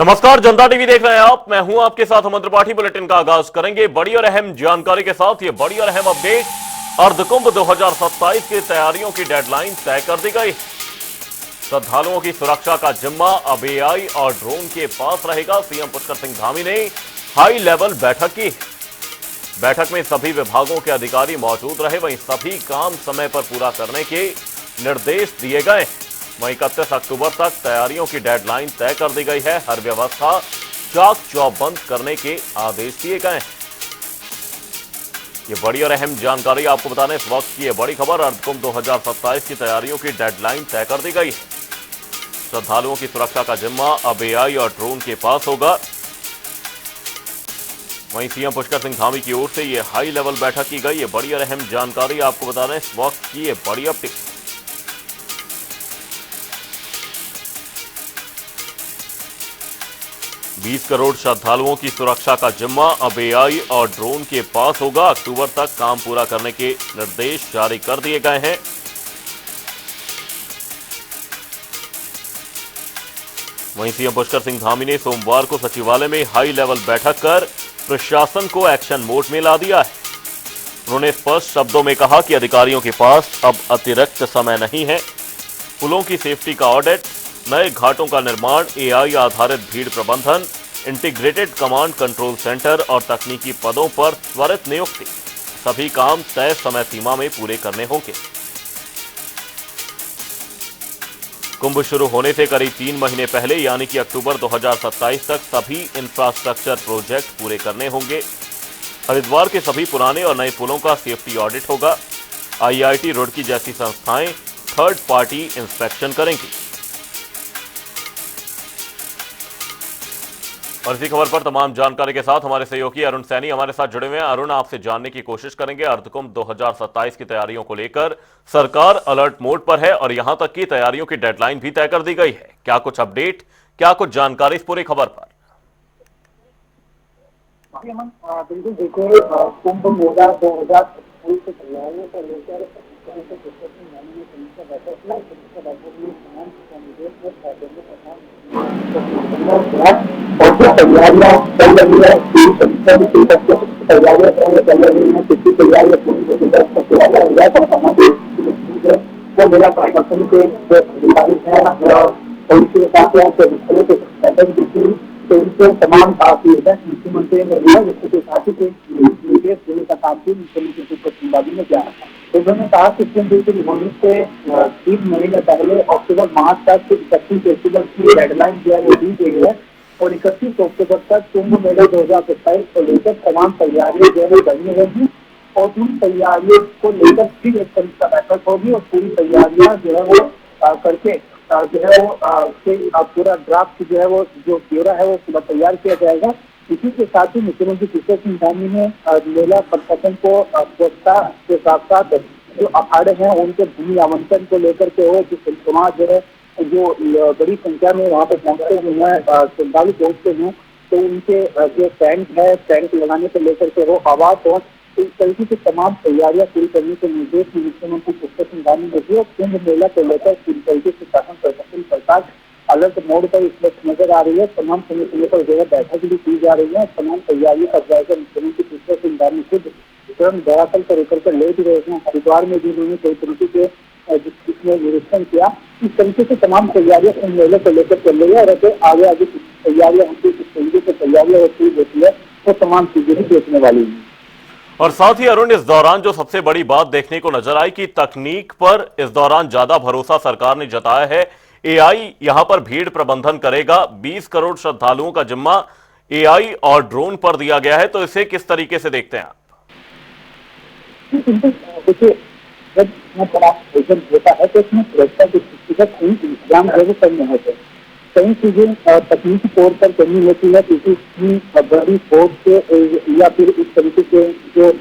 नमस्कार, जनता टीवी देख रहे हैं आप। मैं हूं आपके साथ अमन त्रिपाठी। बुलेटिन का आगाज करेंगे बड़ी और अहम जानकारी के साथ। ये बड़ी और अहम अपडेट, अर्धकुंभ 2027 की तैयारियों की डेडलाइन तय कर दी गई। श्रद्धालुओं की सुरक्षा का जिम्मा अब एआई और ड्रोन के पास रहेगा। सीएम पुष्कर सिंह धामी ने हाई लेवल बैठक की। बैठक में सभी विभागों के अधिकारी मौजूद रहे। वहीं सभी काम समय पर पूरा करने के निर्देश दिए गए। वहीं 31 अक्टूबर तक तैयारियों की डेडलाइन तय कर दी गई है। हर व्यवस्था चाक चौबंद करने के आदेश दिए गए। ये बड़ी और अहम जानकारी आपको बता दें, इस वक्त की ये बड़ी खबर। अर्धकुंभ 2027 की तैयारियों की डेडलाइन तय कर दी गई है। श्रद्धालुओं की सुरक्षा का जिम्मा अब एआई और ड्रोन के पास होगा। वहीं सीएम पुष्कर सिंह धामी की ओर से ये हाई लेवल बैठक की गई। ये बड़ी और अहम जानकारी आपको बता दें, इस वक्त की ये बड़ी अपडेट। 20 करोड़ श्रद्धालुओं की सुरक्षा का जिम्मा अब एआई और ड्रोन के पास होगा। अक्टूबर तक काम पूरा करने के निर्देश जारी कर दिए गए हैं। वहीं सीएम पुष्कर सिंह धामी ने सोमवार को सचिवालय में हाई लेवल बैठक कर प्रशासन को एक्शन मोड में ला दिया है। उन्होंने स्पष्ट शब्दों में कहा कि अधिकारियों के पास अब अतिरिक्त समय नहीं है। पुलों की सेफ्टी का ऑडिट, नए घाटों का निर्माण, एआई आधारित भीड़ प्रबंधन, इंटीग्रेटेड कमांड कंट्रोल सेंटर और तकनीकी पदों पर त्वरित नियुक्ति, सभी काम तय समय सीमा में पूरे करने होंगे। कुंभ शुरू होने से करीब 3 महीने पहले यानी कि अक्टूबर 2027 तक सभी इंफ्रास्ट्रक्चर प्रोजेक्ट पूरे करने होंगे। हरिद्वार के सभी पुराने और नए पुलों का सेफ्टी ऑडिट होगा। आईआईटी रुड़की जैसी संस्थाएं थर्ड पार्टी इंस्पेक्शन करेंगी। और इसी खबर पर तमाम जानकारी के साथ हमारे सहयोगी अरुण सैनी हमारे साथ जुड़े हुए हैं। अरुण, आपसे जानने की कोशिश करेंगे, अर्धकुंभ 2027 की तैयारियों को लेकर सरकार अलर्ट मोड पर है और यहां तक की तैयारियों की डेडलाइन भी तय कर दी गई है। क्या कुछ अपडेट, क्या कुछ जानकारी इस पूरी खबर पर? बिल्कुल, देखिए कुंभ मेला 2027 की तैयारियों को लेकर और जो तैयारियां चल रही है, तैयारियां चल रही है, कितनी तैयारियां वो मेरा प्रशासन के जो अधिकारी है उनके साथ तो उनसे तमाम मुख्यमंत्री ने दिया, जिसके साथ ही निर्देश देने का काम भी मुख्यमंत्री पुष्कर सिंह धामी ने किया। उन्होंने कहा कि कुंभ होने से 3 महीने पहले अक्टूबर माह तक 31 अक्टूबर की डेडलाइन दी गई है और 31 अक्टूबर तक कुंभ मेला 2027 को लेकर तमाम तैयारियां जो है करनी होगी और उन तैयारियों को लेकर फिर एक समीक्षा बैठक होगी और पूरी तैयारियां जो है वो करके जो है वो पूरा ड्राफ्ट जो है वो जो ब्यौरा है वो तैयार किया जाएगा। इसी के साथ ही मुख्यमंत्री पुष्कर सिंह धामी ने मेला प्रशासन को स्वच्छता के साथ साथ जो अखाड़े हैं उनके भूमि आवंटन को लेकर के हो, जो समाज जो है जो बड़ी संख्या में वहाँ पे पहुंचते हुए श्रद्धालु पहुंचते हैं तो उनके जो टैंक है, टैंक लगाने को लेकर के हो, आवाज पहुंच, इस तरीके की तमाम तैयारियां पूरी करने के निर्देश मुख्यमंत्री पुष्कर सिंह धामी ने दिए। कुंभ मेला को लेकर पूरी तरीके से शासन प्रशासन सरकार अलर्ट मोड पर इस वक्त नजर आ रही है। तमाम समय पर जो है बैठक भी की जा रही है। तमाम तैयारियों का जायजा मुख्यमंत्री पुष्कर सिंह धामी खुद स्वयं धरातल पर उतर कर ले भी रहे हैं। हरिद्वार में भी उन्होंने कई तरीके के जिसमें निरीक्षण किया। इस तरीके से तमाम तैयारियां कुंभ मेले को लेकर चल रही है और आगे आगे तैयारियां होती किस तरीके से तैयारियां होती होती है वो तमाम चीजें भी देखने वाली है। और साथ ही अरुण, इस दौरान जो सबसे बड़ी बात देखने को नजर आई कि तकनीक पर इस दौरान ज्यादा भरोसा सरकार ने जताया है। एआई यहां पर भीड़ प्रबंधन करेगा। 20 करोड़ श्रद्धालुओं का जिम्मा एआई और ड्रोन पर दिया गया है, तो इसे किस तरीके से देखते हैं आप? देखिए, जब भोजन होता है तो इसमें सुरक्षा की इंतजाम जरूर करने होते हैं। कई चीजें तकनीकी तौर पर करनी होती है, किसी बड़ी फोर्स या फिर इस तरीके के जो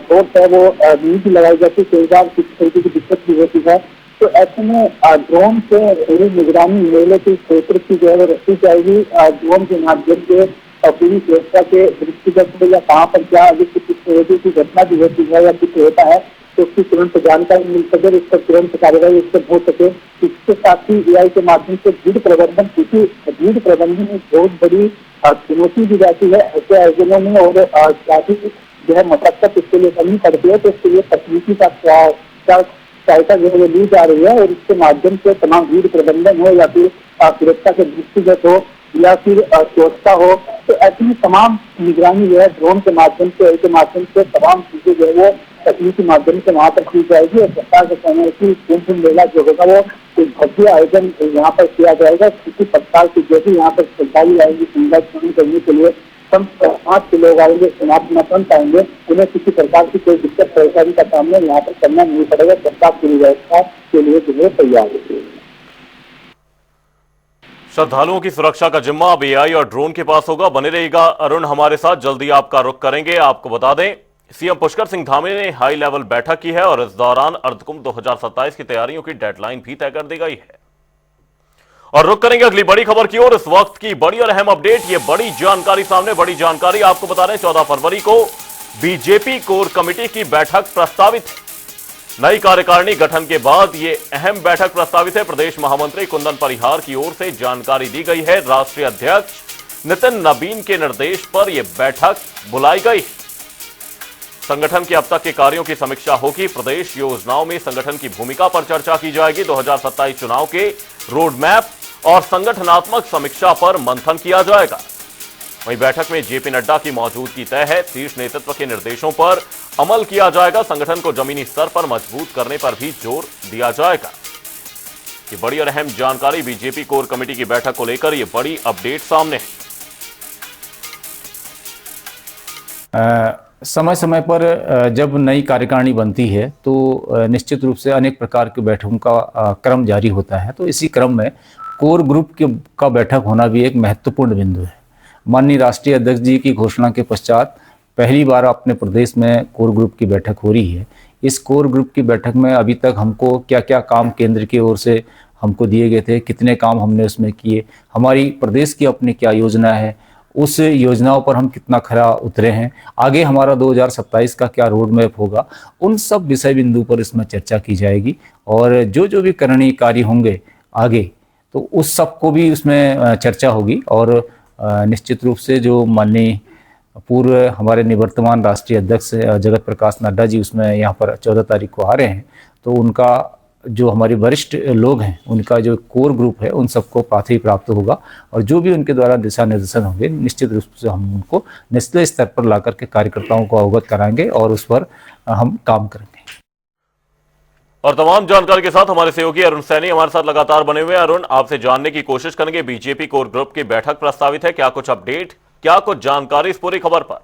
फोर्स है वो नहीं लगाई जाती है। कई बार किसी तरीके की दिक्कत भी होती है, तो ऐसे में ड्रोन से पूरी निगरानी मेले के क्षेत्र की जो है वो रखी जाएगी। ड्रोन के माध्यम से पूरी सुरक्षा के दृष्टिगत या कहाँ पर क्या किस तरह की घटना भी होती है या कुछ होता है तो उसकी तुरंत जानकारी मिल सके, इस पर तुरंत कार्रवाई इस पर हो सके। इसके साथ ही एआई के माध्यम से भीड़ प्रबंधन, क्योंकि भीड़ प्रबंधन में बहुत बड़ी चुनौती दी जाती है ऐसे आयोजनों में, और काफी जो है मशक्कत इसके लिए करनी पड़ती है। तो इसके लिए तकनीकी का सहायता जो है वो ली जा रही है, और इसके माध्यम से तमाम भीड़ प्रबंधन हो या फिर सुरक्षा के दृष्टिगत हो या फिर स्वच्छता हो, तो ऐसी तमाम निगरानी जो है ड्रोन के माध्यम से तमाम चीजें जो है वो तकनीकी माध्यम से वहां पर की जाएगी। और सरकार के कहना है कि कुंभ मेला जो होगा वो एक भव्य आयोजन यहाँ पर किया जाएगा। किसी प्रकार की जो भी यहाँ पर श्रद्धालु आएंगे गंगा स्नान करने के लिए, कम 5 के लोग आएंगे, स्नान आएंगे, उन्हें किसी प्रकार की कोई दिक्कत परेशानी का सामना यहाँ पर करना नहीं पड़ेगा। सरकार पूरी व्यवस्था के लिए जो है तैयार है। श्रद्धालुओं की सुरक्षा का जिम्मा अब एआई और ड्रोन के पास होगा। बने रहेगा अरुण हमारे साथ, जल्दी आपका रुख करेंगे। आपको बता दें, सीएम पुष्कर सिंह धामी ने हाई लेवल बैठक की है और इस दौरान अर्धकुंभ 2027 की तैयारियों की डेडलाइन भी तय कर दी गई है। और रुख करेंगे अगली बड़ी खबर की ओर। इस वक्त की बड़ी और अहम अपडेट, ये बड़ी जानकारी सामने, बड़ी जानकारी आपको बता रहे हैं। 14 फरवरी को बीजेपी कोर कमेटी की बैठक प्रस्तावित है। नई कार्यकारिणी गठन के बाद ये अहम बैठक प्रस्तावित है। प्रदेश महामंत्री कुंदन परिहार की ओर से जानकारी दी गई है। राष्ट्रीय अध्यक्ष नितिन नबीन के निर्देश पर यह बैठक बुलाई गई। संगठन के अब तक के कार्यों की समीक्षा होगी। प्रदेश योजनाओं में संगठन की भूमिका पर चर्चा की जाएगी। 2027 चुनाव के रोड मैप और संगठनात्मक समीक्षा पर मंथन किया जाएगा। वहीं बैठक में जेपी नड्डा की मौजूदगी तय है। शीर्ष नेतृत्व के निर्देशों पर अमल किया जाएगा। संगठन को जमीनी स्तर पर मजबूत करने पर भी जोर दिया जाएगा। ये बड़ी और अहम जानकारी बीजेपी कोर कमेटी की बैठक को लेकर, ये बड़ी अपडेट सामने है। समय समय पर जब नई कार्यकारिणी बनती है तो निश्चित रूप से अनेक प्रकार की बैठकों का क्रम जारी होता है। तो इसी क्रम में कोर ग्रुप का बैठक होना भी एक महत्वपूर्ण बिंदु है। माननीय राष्ट्रीय अध्यक्ष जी की घोषणा के पश्चात पहली बार अपने प्रदेश में कोर ग्रुप की बैठक हो रही है। इस कोर ग्रुप की बैठक में अभी तक हमको क्या क्या काम केंद्र की ओर से हमको दिए गए थे, कितने काम हमने उसमें किए, हमारी प्रदेश की अपनी क्या योजना है, उस योजनाओं पर हम कितना खरा उतरे हैं, आगे हमारा 2027 का क्या रोड मैप होगा, उन सब विषय बिंदु पर इसमें चर्चा की जाएगी। और जो भी करणीय कार्य होंगे आगे, तो उस सब को भी उसमें चर्चा होगी। और निश्चित रूप से जो माननीय पूर्व हमारे निवर्तमान राष्ट्रीय अध्यक्ष जगत प्रकाश नड्डा जी उसमें यहाँ पर 14 तारीख को आ रहे हैं, तो उनका जो हमारे वरिष्ठ लोग हैं उनका जो कोर ग्रुप है उन सबको पाथी प्राप्त होगा। और जो भी उनके द्वारा दिशा निर्देशन होंगे निश्चित रूप से हम उनको निचले स्तर पर ला करके कार्यकर्ताओं को अवगत कराएंगे और उस पर हम काम करेंगे। और तमाम जानकारी के साथ हमारे सहयोगी अरुण सैनी हमारे साथ लगातार बने हुए हैं। अरुण, आपसे जानने की कोशिश करेंगे, बीजेपी कोर ग्रुप की बैठक प्रस्तावित है, क्या कुछ अपडेट, क्या कुछ जानकारी इस पूरी खबर पर?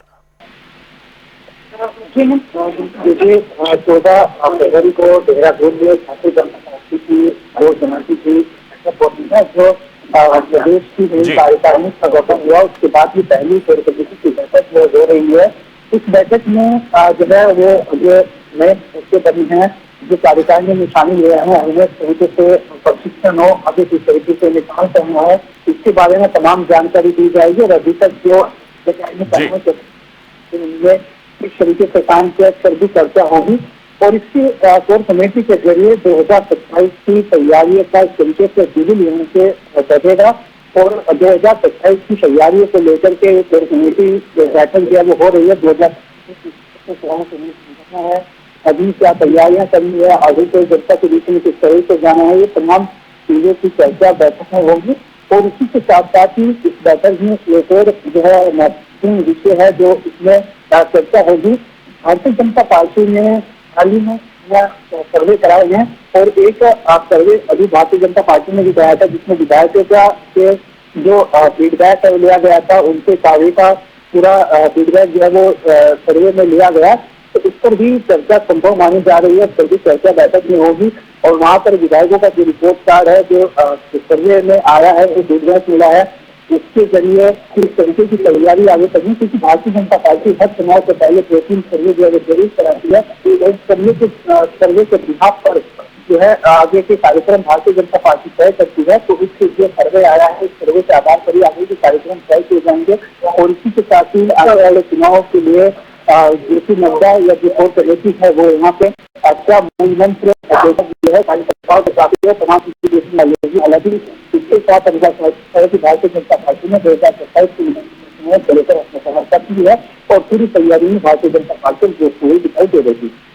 देखिए 14 फरवरी को देहरादून में भारतीय जनता पार्टी की घोषणा की थी जो प्रदेश की नई कार्यकारिणी का गठन हुआ। उसके बाद ही पहली कोर कमेटी की बैठक हो रही है। इस बैठक में जो है वो जो नए फैसले बने हैं, जो कार्यकारिणी में शामिल हुए हैं, उन्हें तरीके से प्रशिक्षण हो, आगे किस तरीके से निकाल करना है, इसके बारे में तमाम जानकारी दी जाएगी। और अभी तक जो इस तरीके से काम किया पर भी चर्चा होगी। और इसकी कोर कमेटी के जरिए 2027 की तैयारियों का इस तरीके से सिविल यहाँ से बढ़ेगा। और 2027 की तैयारियों को लेकर के कोर कमेटी बैठक जो है वो हो रही है। 2027 है, अभी क्या तैयारियां करनी है, आगे कोई जनता के बीच में किस तरह से जाना है, ये तमाम चीजों की चर्चा बैठक में होगी। और इसी के साथ साथ ही इस बैठक में एक और जो है महत्वपूर्ण विषय है जो इसमें चर्चा होगी। भारतीय जनता पार्टी ने हाल ही में सर्वे कराए हैं और एक सर्वे अभी भारतीय जनता पार्टी ने भी कराया था, जिसमें विधायकों के जो फीडबैक लिया गया था, उनके कार्य का पूरा फीडबैक जो है वो सर्वे में लिया गया। तो इस पर भी चर्चा संभव मानी जा रही है, इस पर भी चर्चा बैठक में होगी। और वहाँ पर विधायकों का जो रिपोर्ट कार्ड है, जो सर्वे में आया है, जो फीडबैक मिला है, उसके जरिए किस तरीके की तैयारी आगे करनी, क्योंकि भारतीय जनता पार्टी हर चुनाव से पहले 2-3 सर्वे जो है जरूर कराती है। सर्वे के बिहाफ पर जो है आगे के कार्यक्रम भारतीय जनता पार्टी तय करती है। तो इसके जो सर्वे आया है, इस सर्वे के आधार पर ही आगे के कार्यक्रम तय किए जाएंगे। और इसी के साथ ही आने वाले चुनाव के लिए जेपी नड्डा या जो कोर कमेटी है वो यहाँ पे अच्छा मूल मंत्र जो है कार्यकर्ताओं के साथ तमाम चीजें। हालांकि इसके साथ भारतीय जनता पार्टी ने 2027 की को लेकर अपने समर्थन की है और पूरी तैयारी में भारतीय जनता पार्टी जो पूरी दिखाई दे रही है।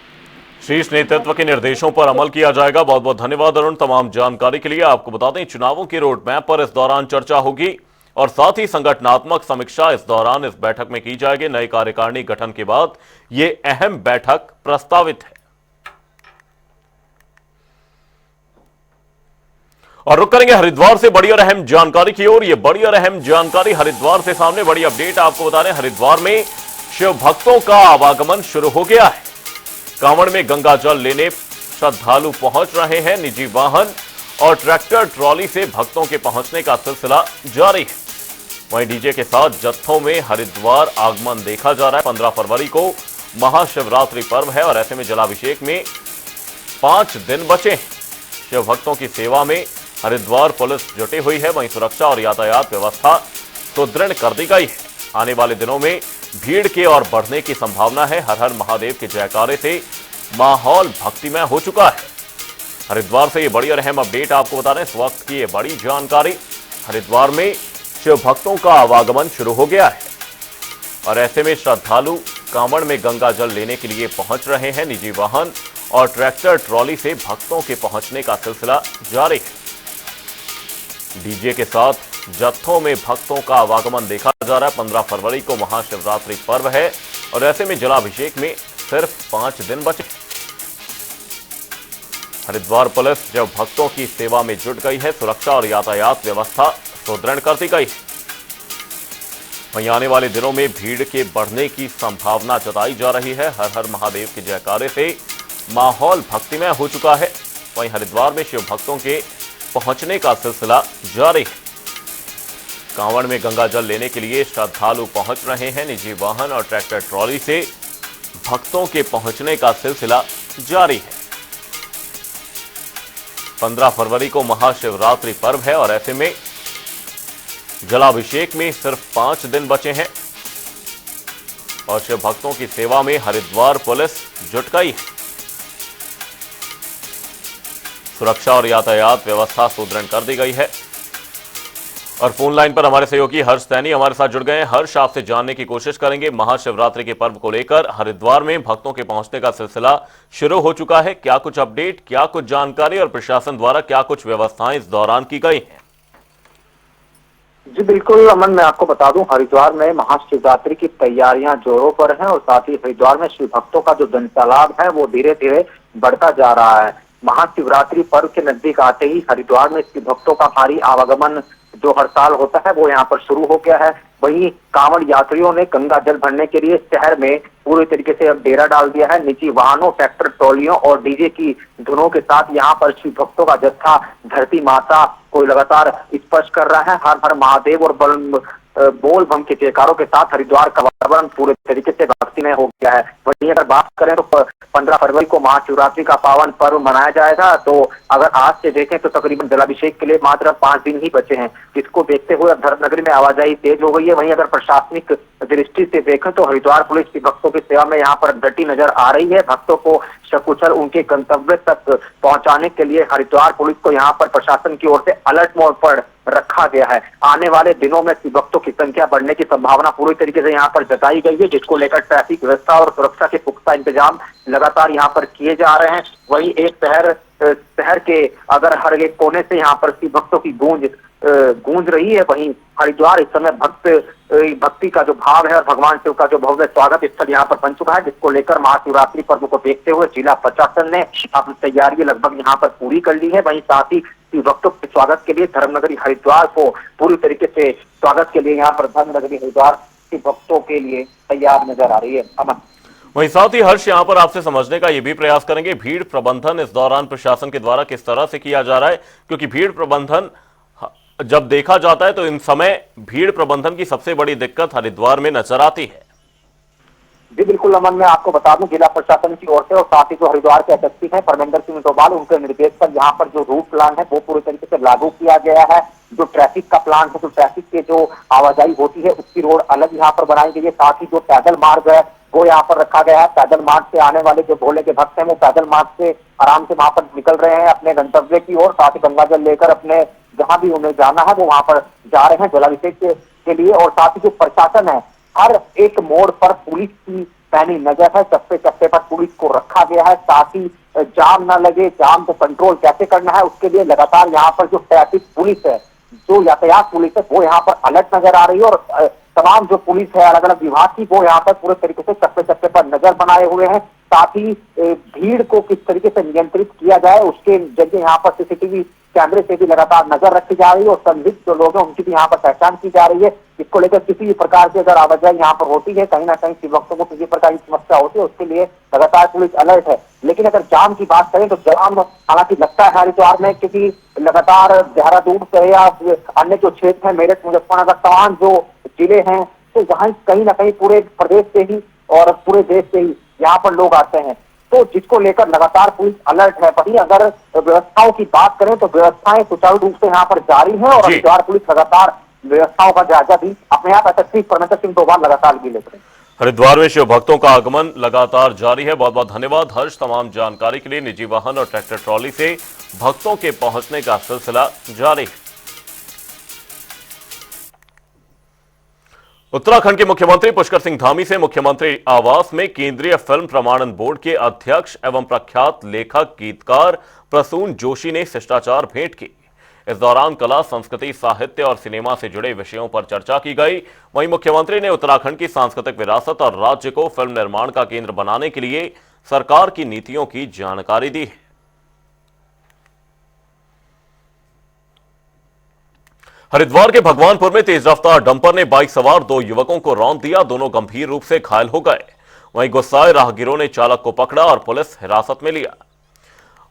शीर्ष नेतृत्व के निर्देशों पर अमल किया जाएगा। बहुत बहुत धन्यवाद अरुण तमाम जानकारी के लिए। आपको बता दें चुनावों के रोड मैप पर इस दौरान चर्चा होगी और साथ ही संगठनात्मक समीक्षा इस दौरान इस बैठक में की जाएगी। नई कार्यकारिणी गठन के बाद यह अहम बैठक प्रस्तावित है। और रुक करेंगे हरिद्वार से बड़ी और अहम जानकारी की ओर। यह बड़ी और अहम जानकारी हरिद्वार से सामने, बड़ी अपडेट आपको बता रहे हैं। हरिद्वार में शिव भक्तों का आवागमन शुरू हो गया है। कांवड़ में गंगा जल लेने श्रद्धालु पहुंच रहे हैं। निजी वाहन और ट्रैक्टर ट्रॉली से भक्तों के पहुंचने का सिलसिला जारी है। वहीं डीजे के साथ जत्थों में हरिद्वार आगमन देखा जा रहा है। 15 फरवरी को महाशिवरात्रि पर्व है और ऐसे में जलाभिषेक में 5 दिन बचे हैं। शिव भक्तों की सेवा में हरिद्वार पुलिस जुटी हुई है। वहीं सुरक्षा और यातायात व्यवस्था सुदृढ़ कर दी गई है। आने वाले दिनों में भीड़ के और बढ़ने की संभावना है। हर हर महादेव के जयकारे से माहौल भक्तिमय हो चुका है। हरिद्वार से ये बड़ी और अहम अपडेट आपको बता रहे हैं। इस वक्त की ये बड़ी जानकारी, हरिद्वार में शिव भक्तों का आवागमन शुरू हो गया है और ऐसे में श्रद्धालु कांवड़ में गंगा जल लेने के लिए पहुंच रहे हैं। निजी वाहन और ट्रैक्टर ट्रॉली से भक्तों के पहुंचने का सिलसिला जारी है। डीजे के साथ जत्थों में भक्तों का आवागमन देखा जा रहा है। 15 फरवरी को महाशिवरात्रि पर्व है और ऐसे में जलाभिषेक में सिर्फ 5 दिन बचे। हरिद्वार पुलिस जब भक्तों की सेवा में जुट गई है। सुरक्षा और यातायात व्यवस्था सुदृढ़ कर दी गई है। वहीं आने वाले दिनों में भीड़ के बढ़ने की संभावना जताई जा रही है। हर हर महादेव के जयकारे से माहौल भक्तिमय हो चुका है। वहीं हरिद्वार में शिव भक्तों के पहुंचने का सिलसिला जारी है। कांवड़ में गंगा जल लेने के लिए श्रद्धालु पहुंच रहे हैं। निजी वाहन और ट्रैक्टर ट्रॉली से भक्तों के पहुंचने का सिलसिला जारी है। 15 फरवरी को महाशिवरात्रि पर्व है और ऐसे में जलाभिषेक में सिर्फ 5 दिन बचे हैं और शिव भक्तों की सेवा में हरिद्वार पुलिस जुट गई है। सुरक्षा और यातायात व्यवस्था सुदृढ़ कर दी गई है। और फोन लाइन पर हमारे सहयोगी हर्ष सैनी हमारे साथ जुड़ गए हैं। हर्ष, आपसे जानने की कोशिश करेंगे महाशिवरात्रि के पर्व को लेकर हरिद्वार में भक्तों के पहुंचने का सिलसिला शुरू हो चुका है। क्या कुछ अपडेट, क्या कुछ जानकारी और प्रशासन द्वारा क्या कुछ व्यवस्थाएं इस दौरान की गई हैं? जी बिल्कुल अमन, मैं आपको बता दूं हरिद्वार में महाशिवरात्रि की तैयारियां जोरों पर हैं और साथ ही हरिद्वार में शिव भक्तों का जो जनसैलाब है वो धीरे धीरे बढ़ता जा रहा है। महाशिवरात्रि पर्व के नजदीक आते ही हरिद्वार में शिव भक्तों का भारी आवागमन जो हर साल होता है वो यहाँ पर शुरू हो गया है। वहीं कांवड़ यात्रियों ने गंगा जल भरने के लिए शहर में पूरी तरीके से अब डेरा डाल दिया है। निजी वाहनों, ट्रैक्टर ट्रॉलियों और डीजे की धुनों के साथ यहाँ पर शिव भक्तों का जत्था धरती माता को लगातार स्पर्श कर रहा है। हर हर महादेव और बोल बम के जयकारों के साथ हरिद्वार का वातावरण पूरे तरीके से भक्तिमय हो गया है। वहीं अगर बात करें तो 15 फरवरी को महाशिवरात्रि का पावन पर्व मनाया जाएगा, तो अगर आज से देखें तो तकरीबन जलाभिषेक के लिए मात्र 5 दिन ही बचे हैं, जिसको देखते हुए अब धर्मनगरी में आवाजाही तेज हो गई है। वहीं अगर प्रशासनिक दृष्टि से देखें तो हरिद्वार पुलिस की भक्तों की सेवा में यहाँ पर डटी नजर आ रही है। भक्तों को सकुशल उनके गंतव्य तक पहुंचाने के लिए हरिद्वार पुलिस को यहाँ पर प्रशासन की ओर से अलर्ट मोड पर रखा गया है। आने वाले दिनों में शिव भक्तों की संख्या बढ़ने की संभावना पूरी तरीके से यहाँ पर जताई गई है, जिसको लेकर ट्रैफिक व्यवस्था और सुरक्षा के पुख्ता इंतजाम लगातार यहाँ पर किए जा रहे हैं। वहीं एक शहर के अगर हर एक कोने से यहाँ पर शिव भक्तों की गूंज रही है। वहीं हरिद्वार इस समय भक्ति का जो भाव है और भगवान शिव का जो भव्य स्वागत स्थल यहाँ पर बन चुका है, जिसको लेकर महाशिवरात्रि पर्व को देखते हुए जिला प्रशासन ने अपनी तैयारी लगभग यहाँ पर पूरी कर ली है। वहीं साथ ही शिव भक्तों के स्वागत के लिए धर्मनगरी हरिद्वार को पूरी तरीके से स्वागत के लिए यहाँ पर धर्मनगरी हरिद्वार शिव भक्तों के लिए तैयार नजर आ रही है। अमन, वहीं साथ ही हर्ष, यहाँ पर आपसे समझने का ये भी प्रयास करेंगे भीड़ प्रबंधन इस दौरान प्रशासन के द्वारा किस तरह से किया जा रहा है, क्योंकि भीड़ प्रबंधन जब देखा जाता है तो इन समय भीड़ प्रबंधन की सबसे बड़ी दिक्कत हरिद्वार में नजर आती है। जी बिल्कुल अमन, मैं आपको बता दूं जिला प्रशासन की ओर से और साथ ही जो हरिद्वार के एसएसपी हैं परमेंद्र सिंह डोभाल, उनके निर्देश पर यहाँ पर जो रूट प्लान है वो पूरी तरीके से लागू किया गया है। जो ट्रैफिक का प्लान है, जो ट्रैफिक के जो आवाजाही होती है उसकी रोड अलग यहाँ पर बनाई गई है। साथ ही जो पैदल मार्ग है वो यहाँ पर रखा गया है। पैदल मार्ग से आने वाले जो भोले के भक्त हैं वो पैदल मार्ग से आराम से वहां पर निकल रहे हैं अपने गंतव्य की ओर। साथ ही गंगा जल लेकर अपने जहां भी उन्हें जाना है वो वहां पर जा रहे हैं जलाभिषेक के लिए। और साथ ही जो प्रशासन है, हर एक मोड़ पर पुलिस की पैनी नजर है, चप्पे चप्पे पर पुलिस को रखा गया है। साथ ही जाम न लगे, जाम को कंट्रोल कैसे करना है उसके लिए लगातार यहाँ पर जो ट्रैफिक पुलिस है, जो यातायात पुलिस है, वो यहाँ पर अलर्ट नजर आ रही है। और तमाम जो पुलिस है अलग अलग विभाग की, वो यहाँ पर पूरे तरीके से चप्पे चप्पे पर नजर बनाए हुए हैं। साथ ही भीड़ को किस तरीके से नियंत्रित किया जाए उसके जरिए यहाँ पर सीसीटीवी कैमरे से भी लगातार नजर रखी जा रही है। और संदिग्ध जो लोग हैं उनकी भी यहाँ पर पहचान की जा रही है। इसको लेकर किसी भी प्रकार की अगर आवाजाही यहाँ पर होती है, कहीं ना कहीं शिव भक्तों को किसी प्रकार की समस्या होती है, उसके लिए लगातार पुलिस अलर्ट है। लेकिन अगर जाम की बात करें तो जाम हालांकि लगता है हरिद्वार में, क्योंकि लगातार देहरादून से या अन्य जो क्षेत्र है, मेरठ, मुजफ्फरनगर, तमाम जो जिले हैं, तो वहां कहीं ना कहीं पूरे प्रदेश से ही और पूरे देश से ही यहाँ पर लोग आते हैं, तो जिसको लेकर लगातार पुलिस अलर्ट है। वहीं अगर व्यवस्थाओं की बात करें तो व्यवस्थाएं सुचारू रूप से यहाँ पर जारी है। और हरिद्वार पुलिस लगातार व्यवस्थाओं का जायजा भी अपने आप एसएसपी परमेश्वर सिंह डोभाल लगातार भी लेते हैं। हरिद्वार में शिव भक्तों का आगमन लगातार जारी है। बहुत बहुत धन्यवाद हर्ष तमाम जानकारी के लिए। निजी वाहन और ट्रैक्टर ट्रॉली से भक्तों के पहुंचने का सिलसिला जारी है। उत्तराखंड के मुख्यमंत्री पुष्कर सिंह धामी से मुख्यमंत्री आवास में केंद्रीय फिल्म प्रमाणन बोर्ड के अध्यक्ष एवं प्रख्यात लेखक गीतकार प्रसून जोशी ने शिष्टाचार भेंट की। इस दौरान कला, संस्कृति, साहित्य और सिनेमा से जुड़े विषयों पर चर्चा की गई। वहीं मुख्यमंत्री ने उत्तराखंड की सांस्कृतिक विरासत और राज्य को फिल्म निर्माण का केंद्र बनाने के लिए सरकार की नीतियों की जानकारी दी है। हरिद्वार के भगवानपुर में तेज रफ्तार डंपर ने बाइक सवार 2 युवकों को रौंद दिया। दोनों गंभीर रूप से घायल हो गए। वहीं गुस्साए राहगीरों ने चालक को पकड़ा और पुलिस हिरासत में लिया।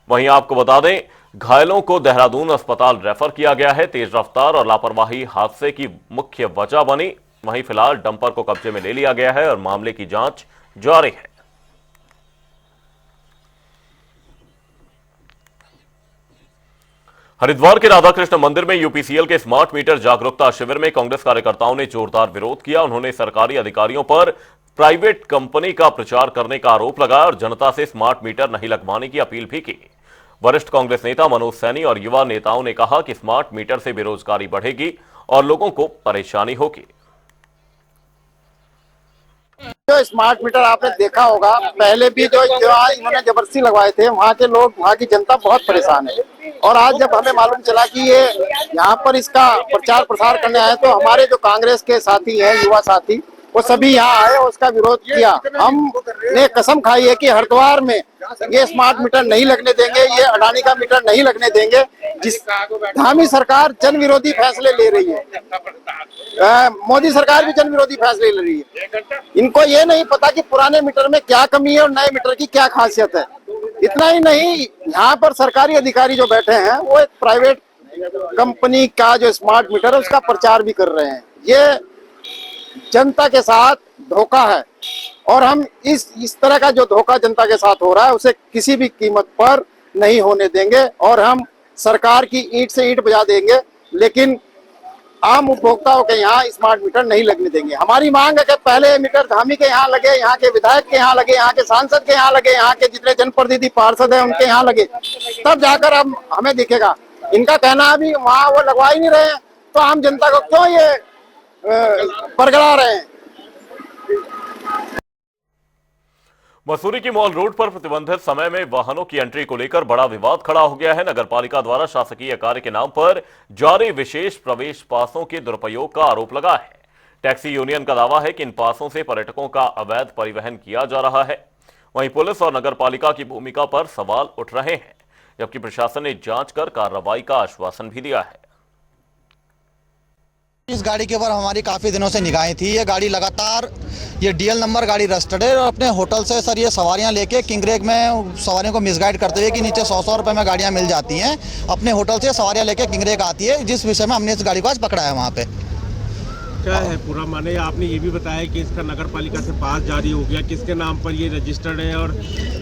वहीं आपको बता दें, घायलों को देहरादून अस्पताल रेफर किया गया है। तेज रफ्तार और लापरवाही हादसे की मुख्य वजह बनी। वहीं फिलहाल डंपर को कब्जे में ले लिया गया है और मामले की जांच जारी है। हरिद्वार के राधाकृष्ण मंदिर में यूपीसीएल के स्मार्ट मीटर जागरूकता शिविर में कांग्रेस कार्यकर्ताओं ने जोरदार विरोध किया। उन्होंने सरकारी अधिकारियों पर प्राइवेट कंपनी का प्रचार करने का आरोप लगाया और जनता से स्मार्ट मीटर नहीं लगवाने की अपील भी की। वरिष्ठ कांग्रेस नेता मनोज सैनी और युवा नेताओं ने कहा कि स्मार्ट मीटर से बेरोजगारी बढ़ेगी और लोगों को परेशानी होगी। जो स्मार्ट मीटर आपने देखा होगा, पहले भी जो इन्होंने जबरदस्ती लगवाए थे, वहाँ के लोग, वहाँ की जनता बहुत परेशान है। और आज जब हमें मालूम चला कि ये यहाँ पर इसका प्रचार प्रसार करने आए, तो हमारे जो कांग्रेस के साथी हैं, युवा साथी, वो सभी यहाँ आए और उसका विरोध किया। हमने कसम खाई है कि हरिद्वार में ये स्मार्ट मीटर नहीं लगने देंगे, ये अडानी का मीटर नहीं लगने देंगे। जिस धामी सरकार जन विरोधी फैसले ले रही है, मोदी सरकार भी जन विरोधी फैसले ले रही है। इनको ये नहीं पता कि पुराने मीटर में क्या कमी है और नए मीटर की क्या खासियत है। इतना ही नहीं, यहाँ पर सरकारी अधिकारी जो बैठे हैं वो एक प्राइवेट कंपनी का जो स्मार्ट मीटर है उसका प्रचार भी कर रहे हैं। ये जनता के साथ धोखा है और हम इस तरह का जो धोखा जनता के साथ हो रहा है उसे किसी भी कीमत पर नहीं होने देंगे। और हम सरकार की ईंट से ईंट बजा देंगे, लेकिन आम उपभोक्ताओं के यहाँ स्मार्ट मीटर नहीं लगने देंगे। हमारी मांग है कि पहले मीटर धामी के यहाँ लगे, यहाँ के विधायक के यहाँ लगे, यहाँ के सांसद के यहाँ लगे, यहाँ के जितने जनप्रतिनिधि पार्षद हैं उनके यहाँ लगे, तब जाकर अब हमें दिखेगा। इनका कहना अभी वहाँ वो लगवा ही नहीं रहे हैं, तो आम जनता को क्यों ये बरगला रहे हैं। मसूरी की मॉल रोड पर प्रतिबंधित समय में वाहनों की एंट्री को लेकर बड़ा विवाद खड़ा हो गया है। नगरपालिका द्वारा शासकीय कार्य के नाम पर जारी विशेष प्रवेश पासों के दुरुपयोग का आरोप लगा है। टैक्सी यूनियन का दावा है कि इन पासों से पर्यटकों का अवैध परिवहन किया जा रहा है। वहीं पुलिस और नगरपालिका की भूमिका पर सवाल उठ रहे हैं, जबकि प्रशासन ने जांच कर कार्रवाई का आश्वासन भी दिया है। इस गाड़ी के ऊपर हमारी काफ़ी दिनों से निगाहें थी। ये गाड़ी लगातार, ये डीएल नंबर गाड़ी रजिस्टर्ड है और अपने होटल से सर ये सवारियां लेके किंगरेग में सवारियों को मिसगाइड करते हुए कि नीचे 100-100 रुपये में गाड़ियां मिल जाती हैं, अपने होटल से सवारियां लेके किंगरेग आती है, जिस विषय में हमने इस गाड़ी को आज पकड़ा है वहाँ पे। क्या है पूरा माने? आपने ये भी बताया कि इसका नगर पालिका से पास जारी हो गया, किसके नाम पर ये रजिस्टर्ड है, और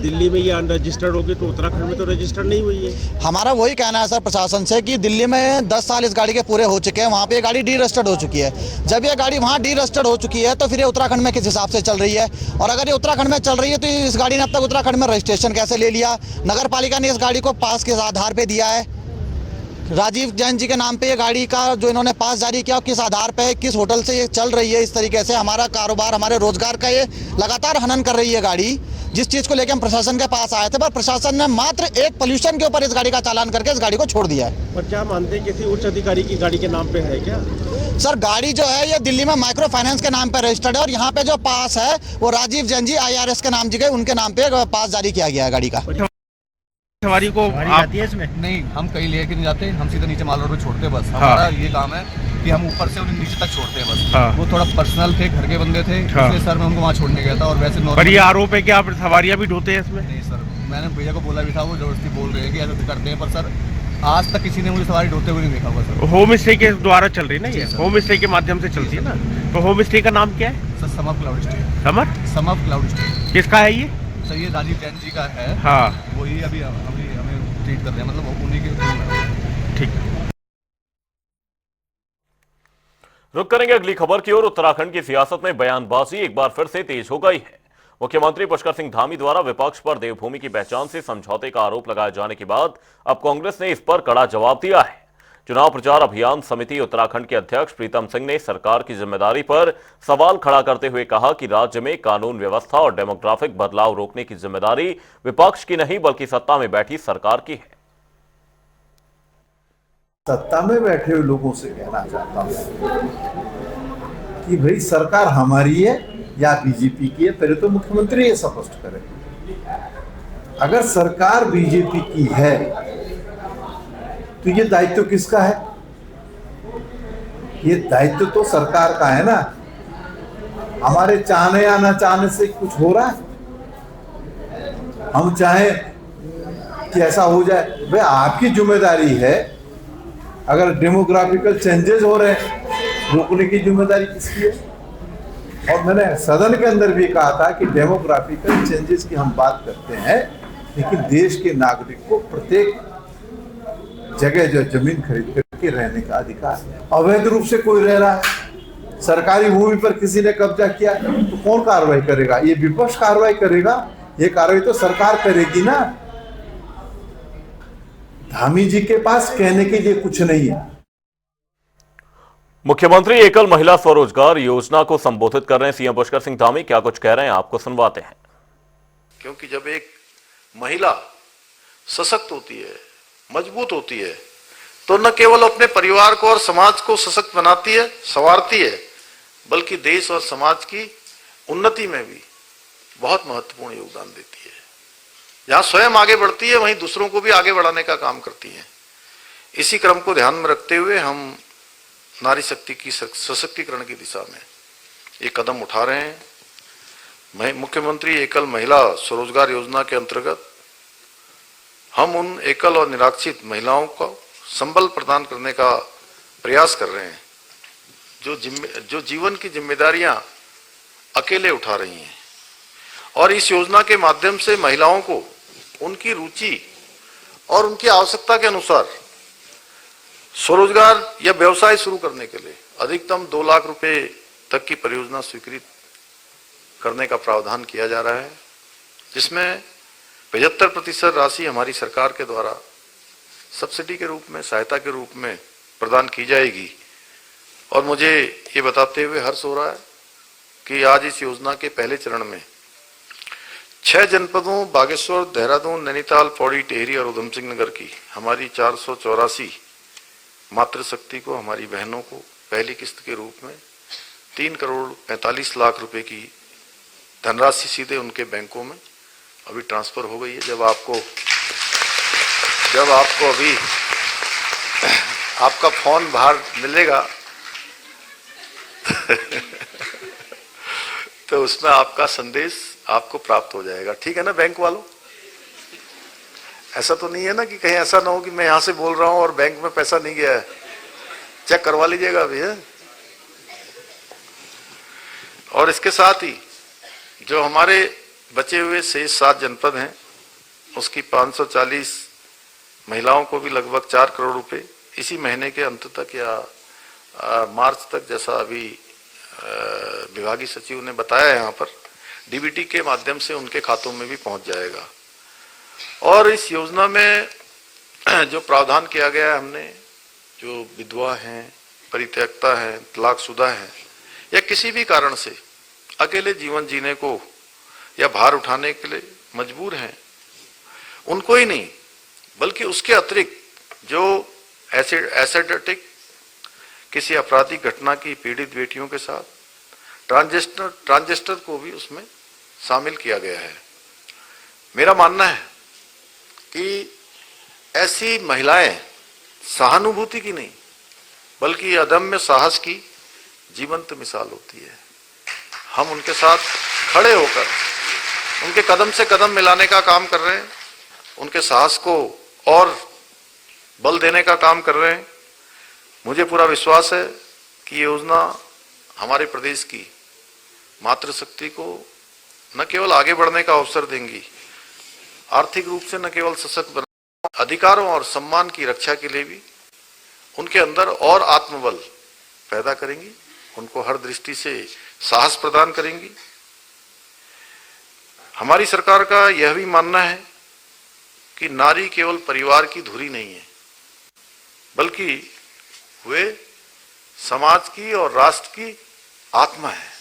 दिल्ली में ये अनरजिस्टर्ड होगी तो उत्तराखंड में तो रजिस्टर्ड नहीं हुई है। हमारा वही कहना है सर प्रशासन से कि दिल्ली में 10 साल इस गाड़ी के पूरे हो चुके हैं, वहाँ पे ये गाड़ी डी रजिस्टर्ड हो चुकी है। जब ये गाड़ी वहाँ डी रजिस्टर्ड हो चुकी है तो फिर ये उत्तराखंड में किस हिसाब से चल रही है? और अगर ये उत्तराखंड में चल रही है तो इस गाड़ी ने अब तक उत्तराखंड में रजिस्ट्रेशन कैसे ले लिया? नगर पालिका ने इस गाड़ी को पास के आधार पर दिया है। राजीव जैन जी के नाम पे ये गाड़ी का जो इन्होंने पास जारी किया, किस आधार पे, किस होटल से ये चल रही है? इस तरीके से हमारा कारोबार, हमारे रोजगार का ये लगातार हनन कर रही है गाड़ी। जिस चीज को लेकर हम प्रशासन के पास आए थे, पर प्रशासन ने मात्र एक पोल्यूशन के ऊपर इस गाड़ी का चालान करके इस गाड़ी को छोड़ दिया है। पर क्या मानते हैं किसी उच्च अधिकारी की गाड़ी के नाम पे है क्या? सर गाड़ी जो है ये दिल्ली में माइक्रो फाइनेंस के नाम पे रजिस्टर्ड है, और यहाँ पे जो पास है वो राजीव जैन जी IRS के नाम जी उनके नाम पे पास जारी किया गया है गाड़ी का। सवारी को आती है इसमें? नहीं, हम कहीं लेके नहीं जाते, हम सीधे नीचे माल रोड पे छोड़ते हैं बस। हमारा ये काम है कि हम ऊपर से उन्हें नीचे तक छोड़ते हैं बस। वो थोड़ा पर्सनल थे, घर के बंदे थे, इसलिए सर मैं उनको वहाँ छोड़ने गया था। और वैसे पर ये आरोप है कि आप सवारियां भी ढोते हैं इसमें? नहीं सर, मैंने भैया को बोला भी था, वो जबरदस्ती बोल रहे हैं कि ऐसा करते हैं, पर सर आज तक किसी ने मुझे सवारी ढोते हुए नहीं देखा हुआ सर। होम स्टे के द्वारा चल रही है ना ये? होम स्टे के माध्यम से चलती है ना? तो होम स्टे का नाम क्या है? Sir summer cloud stay. Summer cloud stay किसका है ये? सर ये राजीव जैन जी का है। हाँ, वही अभी हमें ट्रीट कर रहे हैं, मतलब उन्हीं के। ठीक। रुक करेंगे अगली खबर की ओर। उत्तराखंड की सियासत में बयानबाजी एक बार फिर से तेज हो गई है। मुख्यमंत्री पुष्कर सिंह धामी द्वारा विपक्ष पर देवभूमि की पहचान से समझौते का आरोप लगाए जाने के बाद अब कांग्रेस ने इस पर कड़ा जवाब दिया है। चुनाव प्रचार अभियान समिति उत्तराखंड के अध्यक्ष प्रीतम सिंह ने सरकार की जिम्मेदारी पर सवाल खड़ा करते हुए कहा कि राज्य में कानून व्यवस्था और डेमोग्राफिक बदलाव रोकने की जिम्मेदारी विपक्ष की नहीं बल्कि सत्ता में बैठी सरकार की है। सत्ता में बैठे हुए लोगों से कहना चाहता हूं कि भाई सरकार हमारी है या बीजेपी की है, पहले तो मुख्यमंत्री ये स्पष्ट करे। अगर सरकार बीजेपी की है तो ये दायित्व किसका है? ये दायित्व तो सरकार का है ना। हमारे चाहने या ना चाहने से कुछ हो रहा है? हम चाहें कि ऐसा हो जाए, भाई आपकी जिम्मेदारी है। अगर डेमोग्राफिकल चेंजेस हो रहे हैं, रोकने की जिम्मेदारी किसकी है? और मैंने सदन के अंदर भी कहा था कि डेमोग्राफिकल चेंजेस की हम बात करते हैं, लेकिन देश के नागरिक को प्रत्येक जगह जो जमीन खरीद करके रहने का अधिकार है। अवैध रूप से कोई रह रहा है, सरकारी भूमि पर किसी ने कब्जा किया, तो कौन कार्रवाई करेगा? ये विपक्ष कार्रवाई करेगा? ये कार्रवाई तो सरकार करेगी ना। धामी जी के पास कहने के लिए कुछ नहीं है। मुख्यमंत्री एकल महिला स्वरोजगार योजना को संबोधित कर रहे हैं सीएम पुष्कर सिंह धामी। क्या कुछ कह रहे हैं आपको सुनवाते हैं। क्योंकि जब एक महिला सशक्त होती है, मजबूत होती है, तो न केवल अपने परिवार को और समाज को सशक्त बनाती है, संवारती है, बल्कि देश और समाज की उन्नति में भी बहुत महत्वपूर्ण योगदान देती है। जहां स्वयं आगे बढ़ती है, वहीं दूसरों को भी आगे बढ़ाने का काम करती है। इसी क्रम को ध्यान में रखते हुए हम नारी शक्ति की सशक्तिकरण की दिशा में एक कदम उठा रहे हैं। मुख्यमंत्री एकल महिला स्वरोजगार योजना के अंतर्गत हम उन एकल और निराश्रित महिलाओं को संबल प्रदान करने का प्रयास कर रहे हैं जो जीवन की जिम्मेदारियां अकेले उठा रही हैं। और इस योजना के माध्यम से महिलाओं को उनकी रुचि और उनकी आवश्यकता के अनुसार स्वरोजगार या व्यवसाय शुरू करने के लिए अधिकतम 2 लाख रुपए तक की परियोजना स्वीकृत करने का प्रावधान किया जा रहा है, जिसमें 75% राशि हमारी सरकार के द्वारा सब्सिडी के रूप में, सहायता के रूप में प्रदान की जाएगी। और मुझे ये बताते हुए हर्ष हो रहा है कि आज इस योजना के पहले चरण में 6 जनपदों बागेश्वर, देहरादून, नैनीताल, पौड़ी, टिहरी और उधम सिंह नगर की हमारी 484 मातृशक्ति को, हमारी बहनों को पहली किस्त के रूप में 3 करोड़ 45 लाख रुपए की धनराशि सीधे उनके बैंकों में अभी ट्रांसफर हो गई है। जब आपको अभी आपका फोन बाहर मिलेगा तो उसमें आपका संदेश आपको प्राप्त हो जाएगा। ठीक है ना बैंक वालों? ऐसा तो नहीं है ना कि कहीं ऐसा ना हो कि मैं यहां से बोल रहा हूं और बैंक में पैसा नहीं गया है। चेक करवा लीजिएगा अभी है। और इसके साथ ही जो हमारे बचे हुए शेष 7 जनपद हैं उसकी 540 महिलाओं को भी लगभग 4 करोड़ रुपए इसी महीने के अंत तक या मार्च तक, जैसा अभी विभागीय सचिव ने बताया यहाँ पर, डीबीटी के माध्यम से उनके खातों में भी पहुंच जाएगा। और इस योजना में जो प्रावधान किया गया है, हमने जो विधवा हैं, परित्यक्ता हैं, तलाकशुदा हैं या किसी भी कारण से अकेले जीवन जीने को या भार उठाने के लिए मजबूर हैं, उनको ही नहीं बल्कि उसके अतिरिक्त जो एसिडिक किसी आपराधिक घटना की पीड़ित बेटियों के साथ ट्रांसजेस्टर को भी उसमें शामिल किया गया है। मेरा मानना है कि ऐसी महिलाएं सहानुभूति की नहीं बल्कि अदम्य साहस की जीवंत मिसाल होती है। हम उनके साथ खड़े होकर उनके कदम से कदम मिलाने का काम कर रहे हैं, उनके साहस को और बल देने का काम कर रहे हैं। मुझे पूरा विश्वास है कि ये योजना हमारे प्रदेश की मातृशक्ति को न केवल आगे बढ़ने का अवसर देंगी, आर्थिक रूप से न केवल सशक्त बना, अधिकारों और सम्मान की रक्षा के लिए भी उनके अंदर और आत्मबल पैदा करेंगी, उनको हर दृष्टि से साहस प्रदान करेंगी। हमारी सरकार का यह भी मानना है कि नारी केवल परिवार की धुरी नहीं है बल्कि वे समाज की और राष्ट्र की आत्मा है।